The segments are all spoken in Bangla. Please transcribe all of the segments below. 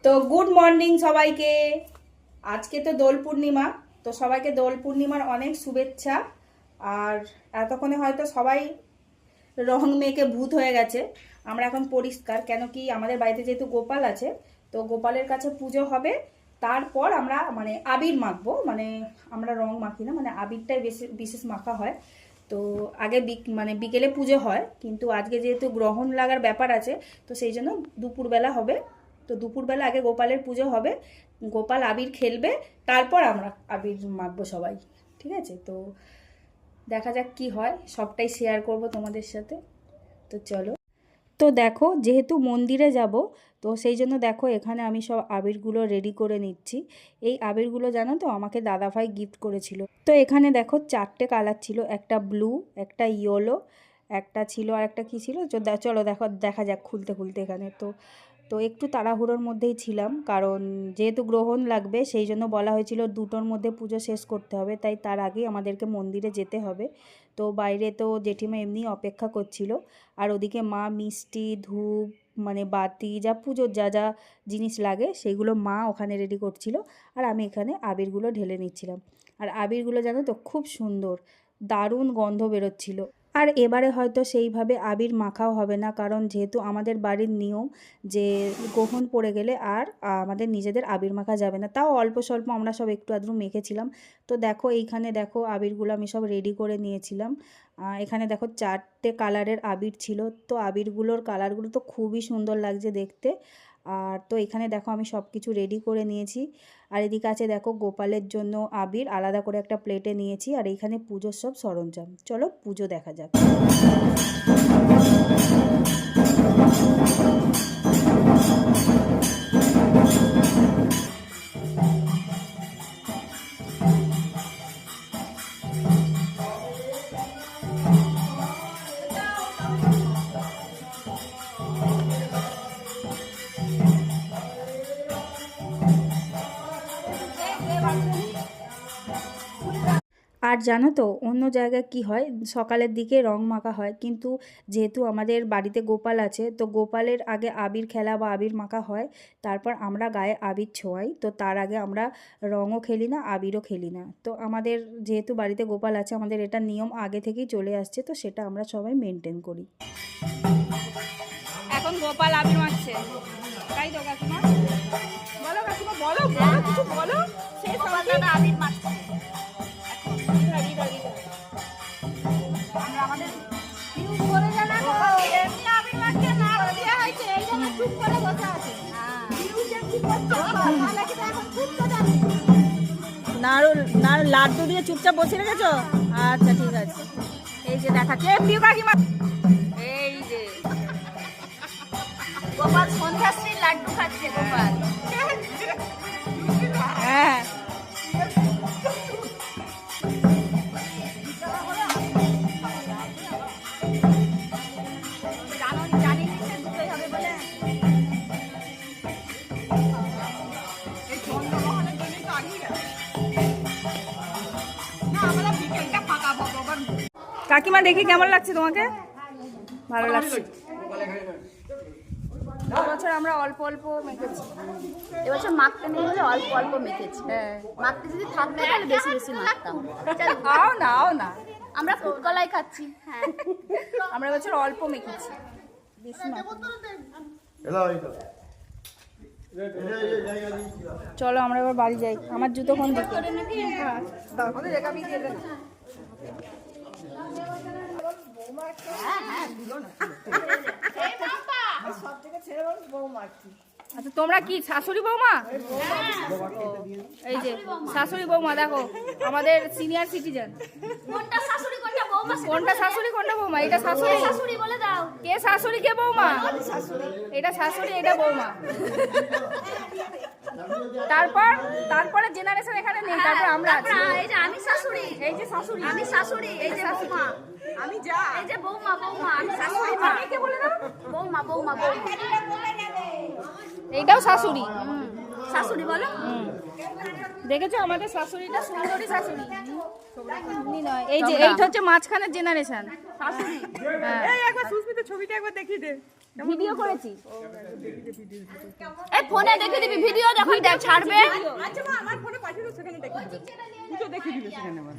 তো গুড মর্নিং সবাইকে। আজকে তো দোল পূর্ণিমা, তো সবাইকে দোল পূর্ণিমার অনেক শুভেচ্ছা। আর এতক্ষণে হয়তো সবাই রং মেখে ভূত হয়ে গেছে। আমরা এখন পরিষ্কার, কেন কি আমাদের বাড়িতে যেহেতু গোপাল আছে, তো গোপালের কাছে পুজো হবে, তারপর আমরা আবির মাখবো। আমরা রং মাখি না, আবিরটাই বিশেষ মাখা হয়। তো আগে বিকেলে পুজো হয়, কিন্তু আজকে যেহেতু গ্রহণ লাগার ব্যাপার আছে, তো সেই জন্য দুপুরবেলা হবে। তো দুপুরবেলা আগে গোপালের পুজো হবে, গোপাল আবির খেলবে, তারপর আমরা আবির মাখবো সবাই। ঠিক আছে, তো দেখা যাক কি হয়, সবটাই শেয়ার করব তোমাদের সাথে। তো চলো। তো দেখো, যেহেতু মন্দিরে যাব, তো সেই জন্য দেখো এখানে আমি সব আবিরগুলো রেডি করে নিচ্ছি। এই আবিরগুলো জানো তো আমাকে দাদাভাই গিফট করেছিল। তো এখানে দেখো 4টে কালার ছিল, একটা ব্লু, একটা ইয়েলো, একটা ছিল আর একটা কী ছিল, চলো দেখো দেখা যাক খুলতে খুলতে এখানে। তো তো একটু তাড়াহুড়োর মধ্যেই ছিলাম, কারণ যেহেতু গ্রহণ লাগবে সেই জন্য বলা হয়েছিল 2টোর মধ্যে পুজো শেষ করতে হবে, তাই তার আগেই আমাদেরকে মন্দিরে যেতে হবে। তো বাইরে তো জেঠিমা এমনি অপেক্ষা করছিল, আর ওদিকে মা মিষ্টি, ধূপ, বাতি, যা পুজোর যা যা জিনিস লাগে সেগুলো মা ওখানে রেডি করছিল, আর আমি এখানে আবিরগুলো ঢেলে নিচ্ছিলাম। আর আবিরগুলো জানো তো খুব সুন্দর, দারুণ গন্ধ বেরোচ্ছিল। আর এবারে হয়তো সেইভাবে আবির মাখাও হবে না, কারণ যেহেতু আমাদের বাড়ির নিয়ম যে গ্রহণ পড়ে গেলে আর আমাদের নিজেদের আবির মাখা যাবে না। তাও অল্প স্বল্প আমরা সব একটু আধটু মেখেছিলাম। তো দেখো এইখানে দেখো আবিরগুলো আমি সব রেডি করে নিয়েছিলাম। এখানে দেখো 4টে কালারের আবির ছিল। তো আবিরগুলোর কালারগুলো তো খুবই সুন্দর লাগছে দেখতে। আর তো এখানে দেখো আমি সব কিছু রেডি করে নিয়েছি। আর এদিকে আছে দেখো গোপালের জন্য আবির আলাদা করে একটা প্লেটে নিয়েছি, আর এইখানে পুজোর সব সরঞ্জাম। চলো পুজো দেখা যাক। আর জানো তো অন্য জায়গায় কি হয়, সকালের দিকে রং মাখা হয়, কিন্তু যেহেতু আমাদের বাড়িতে গোপাল আছে, তো গোপালের আগে আবির খেলা বা আবির মাখা হয়, তারপর আমরা গায়ে আবির ছোঁয়াই। তো তার আগে আমরা রঙও খেলি না, আবিরও খেলি না। তো আমাদের যেহেতু বাড়িতে গোপাল আছে, আমাদের এটা নিয়ম আগে থেকেই চলে আসছে, তো সেটা আমরা সবাই মেনটেন করি। এখন গোপাল আবির মাখছে, তাই তো কাকিমা? বলো কাকিমা, বলো বলো কিছু বলো। আবির মাখছে লাড্ডু দিয়ে চুপচাপ বসে রেখেছো? আচ্ছা ঠিক আছে, এই যে দেখাচ্ছে প্রিয় কাকিমা, এই যে গোপাল সন্ধ্যাশ্রী লাড্ডু খাচ্ছে গোপাল। হ্যাঁ কাকিমা, দেখি কেমন লাগছে তোমাকে? ভালো লাগছে। এবছর আমরা অল্প অল্প মেখেছি, এবছর মাখতে নেই বলে অল্প অল্প মেখেছি। হ্যাঁ, মাখতে যদি থাকতো তাহলে বেশি বেশি মাখতাম। আও না আমরা ফুড কলাই খাচ্ছি। হ্যাঁ, আমরা এবছর অল্প মেখেছি, বেশি চলো আমরা এবার বাড়ি যাই। আমার জুতো কোন দিকে? আচ্ছা, তোমরা কি শাশুড়ি বৌমা? এই যে শাশুড়ি বৌমা, দেখো আমাদের সিনিয়র সিটিজেন। কোনটা শাশুড়ি কোনটা বৌমা? কোনটা শাশুড়ি কোনটা বৌমা? এটা শাশুড়ি। শাশুড়ি বলে দাও। কে শাশুড়ি কে বৌমা? এটা শাশুড়ি, এটা বৌমা। তারপরে জেনারেশন এখানে নেই, তারপর আমরা আছি। এই যে আমি শাশুড়ি, এই যে শাশুড়ি, আমি শাশুড়ি, এই যে বৌমা, আমি যা, এই যে বৌমা, বৌমা, আমি শাশুড়ি মা। কে বলে দাও? বৌমা, বৌমা, বৌমা। এইটাও শাশুড়ি। শাশুড়ি বলো। দেখেছো আমাদের শাশুড়িটা সুন্দরী শাশুড়ি। এমনি নয়, এই যে এইটা হচ্ছে মাঝখানের জেনারেশন শাশুড়ি। এই একবার সুস্মিতার ছবিটা একবার দেখিয়ে দে। ভিডিও করেছি। এই ফোনে দেখে দিবি, ভিডিও যখন দেখ ছাড়বে। আচ্ছা মা, আমার ফোনে পাঠিয়ে দাও, সেখানে দেখিয়ে দিবে। দুটো দেখিয়ে দিবে সেখানে আমার।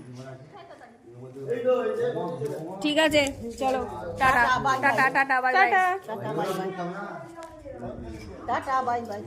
ঠিক আছে চলো, tata tata tata bye bye. Tata. Tata bye bye.